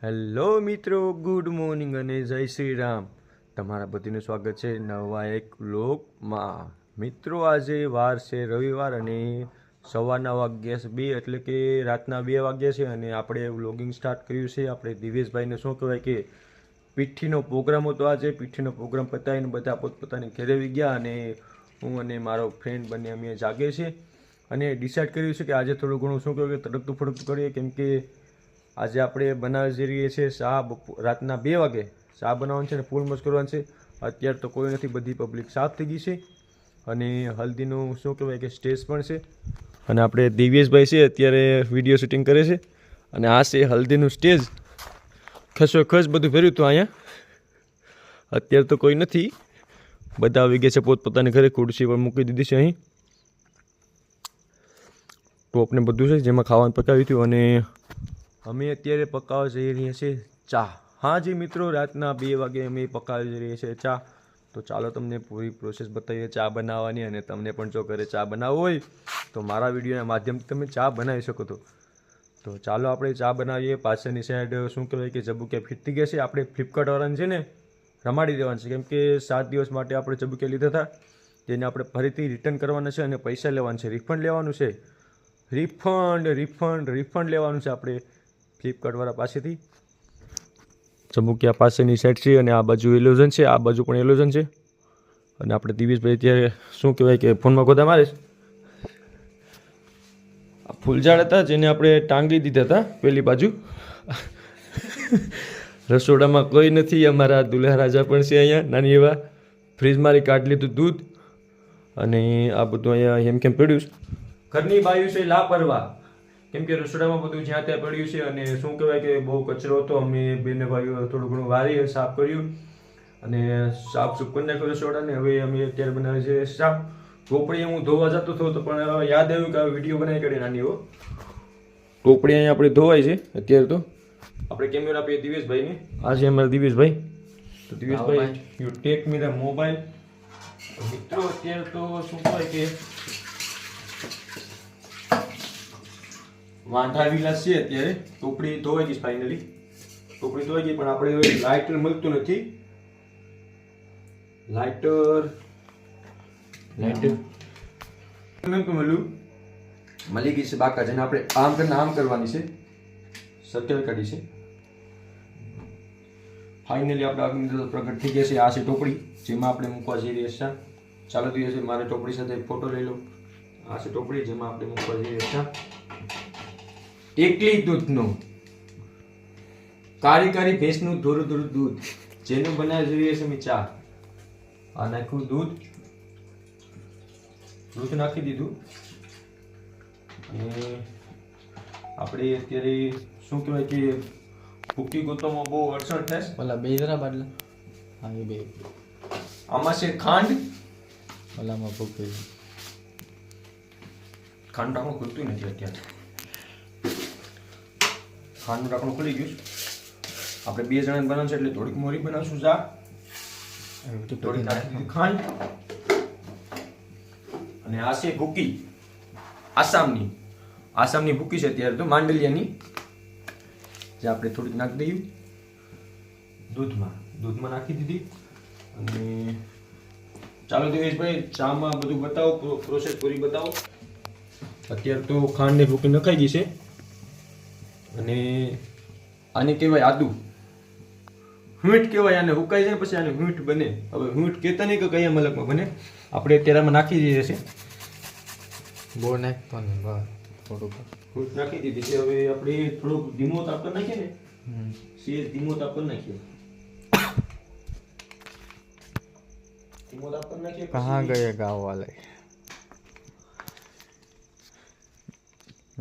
Hello મિત્રો, good morning અને જય શ્રી રામ. તમારા બધાનું સ્વાગત છે નવા એક વ્લોગમાં. મિત્રો આજે વાર છે રવિવાર અને સવારના વાગ્યા છે 2 એટલે કે રાતના 2 વાગ્યા છે અને આપણે વ્લોગિંગ સ્ટાર્ટ કર્યું છે. આપણે દિવેશભાઈને શું કહેવાય કે પીઠીનો પ્રોગ્રામ હતો. આજે પીઠીનો પ્રોગ્રામ પતાવીને બધા પોતપોતાની ઘરે આવી ગયા અને હું અને મારો ફ્રેન્ડ બંને અમે જાગે છે અને ડિસાઇડ કર્યું છે કે આજે થોડું ઘણું શું કહેવાય કે તડકતું ફડકતું કરીએ, કેમ કે આજે આપણે બનાવી જઈ રહીએ છીએ રાતના 2 વાગે ચા બનાવવાનું છે અને ફૂલ મસ્ત કરવાનું છે. અત્યારે તો કોઈ નથી, બધી પબ્લિક સાફ થઈ ગઈ છે અને હલ્દીનું શું કહેવાય કે સ્ટેજ પણ છે અને આપણે દિવ્યેશભાઈ છે અત્યારે વિડીયો શૂટિંગ કરે છે અને આ છે હલ્દીનું સ્ટેજ. ખસ બધું ભર્યું હતું અહીંયા. અત્યારે તો કોઈ નથી, બધા આવી ગયા છે પોતપોતાની ઘરે. ખુરશી પણ મૂકી દીધી છે અહીં, ટોપને બધું છે જેમાં ખાવાનું પકાવ્યું હતું અને અમે અત્યારે પકાવવા જઈ રહ્યા છીએ ચા. હા જી મિત્રો, રાતના 2 વાગે અમે પકાવવા જઈ રહ્યા છીએ ચા. તો ચાલો તમને પૂરી પ્રોસેસ બતાવીએ ચા બનાવવાની, અને તમને પણ જો ઘરે ચા બનાવવો હોય તો મારા વિડીયોના માધ્યમથી તમે ચા બનાવી શકો. તો ચાલો આપણે ચા બનાવીએ. પાછળની સાઈડ શું કહેવાય કે ચબુકિયા ફિટ થઈ ગયા છે. આપણે ફ્લિપકાર્ટવાળાને છે ને રમાડી દેવાનું છે, કેમ કે 7 દિવસ માટે આપણે ચબુકિયા લીધા હતા, તેને આપણે ફરીથી રિટર્ન કરવાના છે અને પૈસા લેવાના છે, રિફંડ લેવાનું છે. રિફંડ લેવાનું છે આપણે ફ્લિપકાર્ટવાળા પાસેથી. ચબુકિયા પાસેની સાઈડ છે અને આ બાજુ એલોઝન છે, આ બાજુ પણ એલોઝન છે. અને આપણે દિવેશભાઈ અત્યારે શું કહેવાય કે ફોનમાં ગોદા મારે છે. આ ફૂલઝાડ હતા જેને આપણે ટાંગી દીધા હતા પેલી બાજુ. રસોડામાં કોઈ નથી, અમારા દુલ્હા રાજા પણ છે અહીંયા નાની એવા. ફ્રીજમાંથી કાઢી લીધું દૂધ અને આ બધું અહીંયા એમ કેમ પડ્યું છે. ઘરની બાયું છે લાપરવાહ, કેમ કે રસોડામાં બધું જ્યાં ત્યાં પડ્યું છે અને શું કહેવાય કે બહુ કચરો હતો. અમે બેને ભાઈઓ થોડું ઘણું વારી સાફ કર્યું અને સાફ સુફ કરી નાખ્યું રસોડાને. હવે અમે અત્યારે બનાવીએ છીએ શાક. ટોપડી હું ધોવા જતો હતો તો પણ યાદ આવ્યું કે વિડીયો બનાવી કાઢી નાની હો. ટોપડી અહીંયા આપણે ધોવાય છે અત્યારે. તો આપણે કેમેરા આપીએ દિવેશભાઈને. આ છે અમારા દિવેશભાઈ. તો દિવેશભાઈ, you take me the mobile. મિત્રો અત્યારે તો શું કહેવાય કે વાંઢા વિલાસ છે અત્યારે. ટોપડી ધોવાઈ ગઈ ફાઇનલી, ટોપડી ધોવાઈ ગઈ, પણ આપણે લાઇટર મળતું નથી. લાઇટર મળી ગઈ છે બાકા, જેને આપણે આમ કરીને આમ કરવાની છે, સત્તર કાઢી છે. ફાઇનલી આપણે અગ્નિ પ્રગટ થઈ ગયા છે. આ છે ટોપડી જેમાં આપણે મૂકવા જઈ રહ્યા છીએ. ચાલો જોઈએ છે, મારે ટોપડી સાથે ફોટો લઈ લો. આ છે ટોપડી જેમાં આપણે મૂકવા જઈ રહ્યા છીએ. એકલી દૂધનું કારી ભેંસનું ધોરું દૂધ જેનું બનાવી જોઈએ છે અમે ચા. આ નાખ્યું દૂધ નાખી દીધું અને આપણે અત્યારે શું કહેવાય કે ભૂકી ગોતવામાં બહુ અડચણ થાય. ઓલા બે જરા બાટલા, હા એ બે. આમાં છે ખાંડ, ઓલામાં ભૂકી. ખાંડ ઢાંકણું ખુલતું નથી અત્યારે. ખાંડનું ઢાંકણું ખુલી ગયું. આપણે 2 જણા બનાવશું એટલે થોડીક મોરી બનાવશું ચા. થોડી નાખી દીધી ખાંડ. અને આ છે ભૂકી, આસામની ભૂકી છે અત્યારે તો, માંડલિયાની, જે આપણે થોડીક નાખી દઈએ દૂધમાં નાખી દીધી. અને ચાલો દિવેશભાઈ, ચામાં બધું બતાવો, પ્રોસેસ પૂરી બતાવો. અત્યારે તો ખાંડની ભૂકી નખાઈ ગઈ છે અને આને કહેવાય આદુ. હીટ કહેવાય આને. હુકાઈ જાય પછી આને હીટ બને. હવે હીટ કહેતા નહીં કે કયા મલકમાં બને. આપણે અત્યારે આમાં નાખી દઈએ છીએ. બહુ નાખતો ને બસ થોડુંક હીટ નાખી દીધી છે. હવે આપણે થોડુંક ધીમો તાપ પર નાખીએ ને, સેજ ધીમો તાપ પર નાખીએ. कहाँ गए गाँव वाले?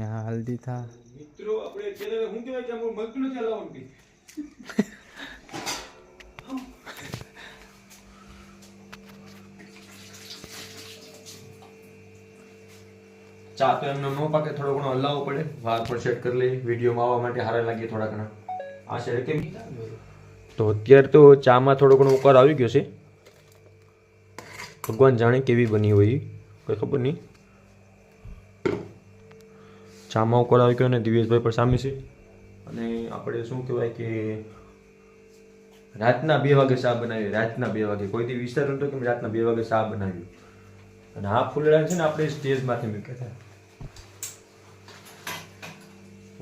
यहाँ हल्दी था. મિત્રો આપણે ચેનલ હું કહેવાય કે આમ મળતું નથી હલાવવાનું કે. ચા તો એમને ન પાકે, થોડો ઘણો હલાવવો પડે. વાર પર સેટ કરી લઈએ, વિડીયોમાં આવવા માટે સારા લાગે થોડા ઘણા. આ છે કેમ તો અત્યારે તો ચામાં થોડો ઘણો ઉકાર આવી ગયો છે. ભગવાન જાણે કેવી બની હોય, કોઈ ખબર નહીં. ચામાં ઉકાર આવી ગયો અને દિવેશભાઈ પર સામે છે. અને આપણે શું કહેવાય કે રાતના 2 વાગે ચા બનાવી. રાતના 2 વાગે કોઈ દી વિચાર્યું તો કે રાતના 2 વાગે ચા બનાવ્યું. અને આ ફૂલડા છે ને આપણે સ્ટેજમાંથી મૂક્યા હતા.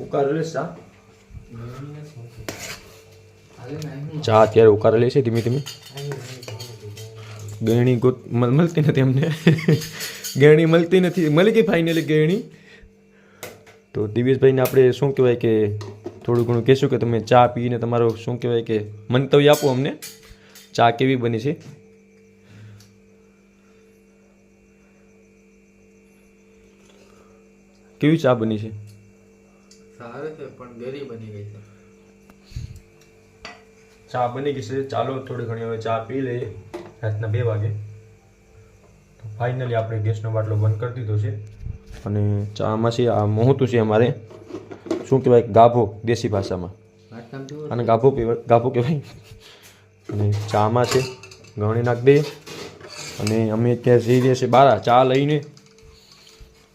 ઉકાળેલી ચા અત્યારે ઉકાળેલી છે ધીમે ધીમે. ગેણી મળતી નથી અમને. ગેણી મળતી નથી, મળી ગઈ ફાઇનલી ગેણી. તો દિવેશભાઈને આપણે શું કહેવાય કે થોડું ઘણું કહેશું કે તમે ચા પીને તમારો શું કહેવાય કે મંતવ્ય આપો અમને, ચા કેવી બની છે. કેવી ચા બની છે? સારું છે પણ ગરી બની ગઈ છે. ચા બની ગઈ છે. ચાલો થોડી ઘણી હવે ચા પી લઈએ રાતના 2 વાગે. તો ફાઇનલી આપણે ગેસનો બાટલો બંધ કરી દીધો છે. અને ચામાં છે આ મોહતું છે અમારે શું કહેવાય ગાભો દેશી ભાષામાં, અને ગાભો કહેવાય. અને ચામાં છે ગણી નાખ દઈએ. અને અમે અત્યારે જઈ રહ્યા છીએ બારા ચા લઈને.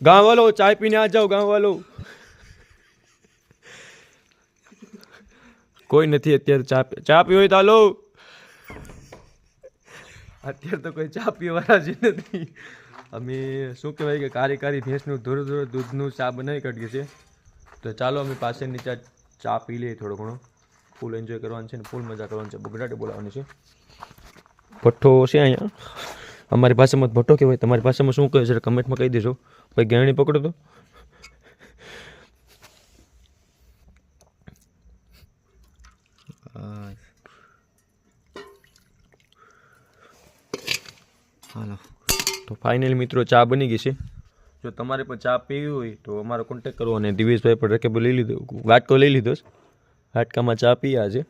ગામ વાલો ચાય પીને આ જાઓ, ગામ વાલો. કોઈ નથી અત્યારે ચા પીવી હોય તો હાલો. અત્યારે તો કોઈ ચા પીવાવાળા જ નથી. અમે શું કહેવાય કે કારી ભેંસનું ધોર દૂધનું ચા બનાવી કાઢીએ છીએ. તો ચાલો અમે પાછળની ચા પી લઈએ થોડો ઘણો. ફૂલ એન્જોય કરવાનું છે ને ફૂલ મજા કરવાની છે. બગડાટે બોલાવવાની છે. ભઠ્ઠો છે અહીંયા. અમારી ભાષામાં ભઠ્ઠો કહેવાય, તમારી ભાષામાં શું કહે છે કમેન્ટમાં કહી દેજો. ભાઈ ગેરણી પકડો તો. હાલો તો ફાઇનલી મિત્રો ચા બની ગઈ છે. જો તમારે પણ ચા પીવી હોય તો અમારો કોન્ટેક કરો. અને દિવેશભાઈ પણ રેકેબો લઈ લીધો, વાટકો લઈ લીધો છે. વાટકામાં ચા પીએ આજે.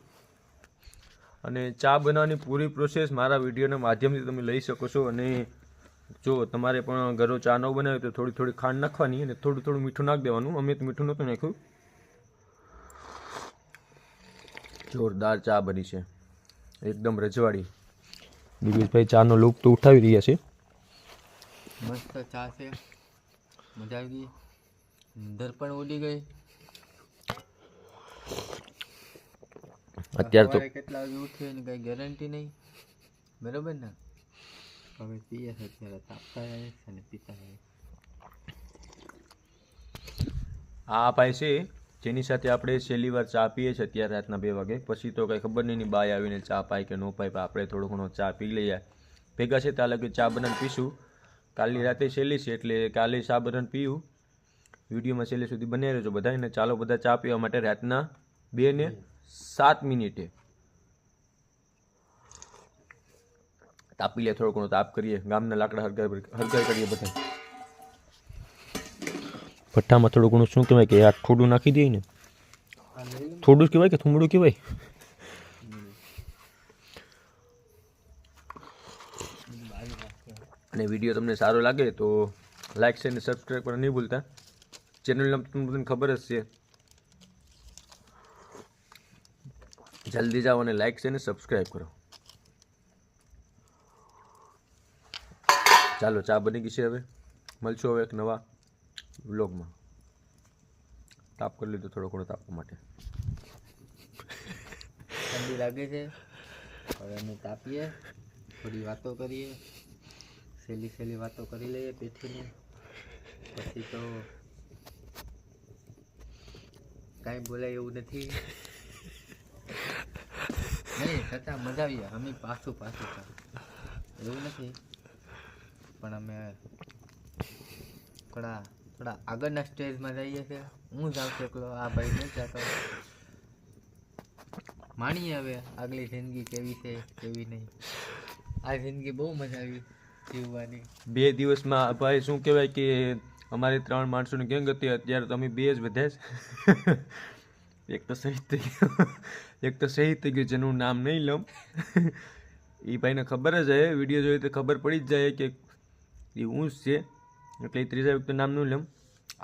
અને ચા બનાવવાની પૂરી પ્રોસેસ મારા વિડીયોના માધ્યમથી તમે લઈ શકો છો. અને જો તમારે પણ ઘરો ચા ન બનાવે તો થોડી થોડી ખાંડ નાખવાની અને થોડું થોડું મીઠું નાખી દેવાનું. અમે તો મીઠું નહોતું નાખ્યું. જોરદાર ચા બની છે, એકદમ રજવાડી. દિવેશભાઈ ચાનો લુક તો ઉઠાવી રહ્યા છે. મસ્ત ચા છે, મજા આવી ગઈ. નીંદર પણ ઉડી ગઈ. અત્યારે તો કેટલા વાગે ઉઠે એની કઈ ગેરંટી નહીં, બરોબર ને? હવે પીએ છે અત્યારે તાપતા જાય છે ને પીતા જાય. આ ભાઈ છે જેની સાથે આપણે છેલ્લી વાર ચા પીએ છીએ અત્યારે રાતના 2 વાગે. પછી તો કંઈ ખબર નહીં બાય આવીને ચા પાય કે ન પાય. આપણે થોડો ઘણો ચા પી લઈએ ભેગા છે. ત્યાં લગી ચા બનાવીને પીશું. કાલની રાતે છેલ્લી છે એટલે કાલે ચા બનાવીને પીવું. વિડીયોમાં છેલ્લે સુધી બન્યા રહેજો બધા. અને ચાલો બધા ચા પીવા માટે રાતના 2:07 તાપી લે. થોડો ઘણો તાપ કરીએ, ગામના લાકડા હરગાઈ કરીએ બધા. ભઠ્ઠામાં થોડું ઘણું શું કહેવાય કે આ થોડું નાખી દઈએ ને. થોડું જ કહેવાય કે થુમડું કહેવાય. અને વિડીયો તમને સારો લાગે તો લાઈક છે અને સબસ્ક્રાઈબ કરવા નહીં ભૂલતા. ચેનલને તમને ખબર જ છે. જલ્દી જાઓ અને લાઈક છે અને સબસ્ક્રાઈબ કરો. ચાલો ચા બની ગઈ છે. હવે મળશું હવે એક નવા વ્લોગમાં. તાપ કરી લીધો થોડો ઘણો તાપવા માટે. ઠંડી લાગે છે. હવે અમે તાપીએ, થોડી વાતો કરીએ, સહેલી વાતો કરી લઈએ બેઠીને. પછી તો કાંઈ બોલાય એવું નથી. નહીં છતાં મજા આવી. અમે પાછું એવું નથી, પણ અમે થોડા આગળના સ્ટેજમાં જઈએ છીએ. હું જાઉં છું એકલો, આ ભાઈ નથી જતો. માણીએ હવે આગલી જિંદગી કેવી છે કેવી નહીં. આ જિંદગી બહુ મજા આવી જીવવાની. 2 દિવસમાં ભાઈ શું કહેવાય કે અમારે 3 માણસોની ગેંગ હતી. અત્યારે તો અમે 2 જ વધ્યા છે. એક તો શહીદ થઈ ગયું જેનું નામ નહીં લઉં. એ ભાઈને ખબર જ છે, વિડીયો જોઈએ તો ખબર પડી જ જાય કે એ હું જ છે. એટલે એ ત્રીજા વ્યક્તિ નામ નહીં લઉં.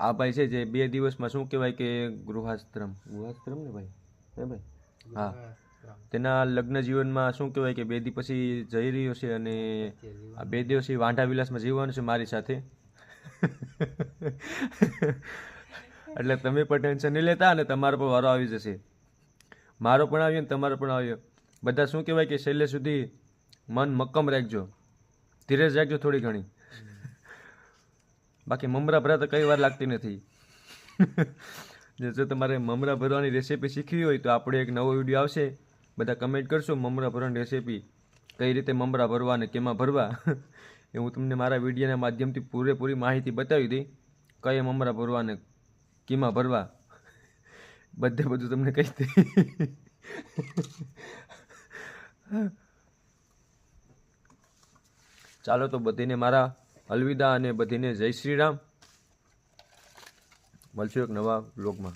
આ ભાઈ છે જે 2 દિવસમાં શું કહેવાય કે ગૃહાશ્રમ ને ભાઈ, હા, તેના લગ્ન જીવનમાં શું કહેવાય કે 2 દિવસ પછી જઈ રહ્યો છે. અને આ 2 દિવસ વાંઢા વિલાસમાં જીવવાનું છે મારી સાથે. એટલે તમે પણ ટેન્શન નહીં લેતા અને તમારો પણ વારો આવી જશે. મારો પણ આવ્યો ને તમારો પણ આવ્યો. બધા શું કહેવાય કે છેલ્લે સુધી મન મક્કમ રાખજો, ધીરજ રાખજો થોડી ઘણી. બાકી મમરા ભરા તો કઈ વાર લાગતી નથી. જો તમારે મમરા ભરવાની રેસીપી શીખવી હોય તો આપણે એક નવો વિડીયો આવશે, બધા કમેન્ટ કરશો મમરા ભરવાની રેસીપી, કઈ રીતે મમરા ભરવા અને કેમાં ભરવા એ હું તમને મારા વિડીયોના માધ્યમથી પૂરેપૂરી માહિતી બતાવી હતી. કઈ મમરા ભરવા અને કેમાં ભરવા બધું તમને કહી દઈ. ચાલો તો બધીને મારા અલવિદા અને બધીને જય શ્રી રામ. મળશું એક નવા વ્લોગમાં.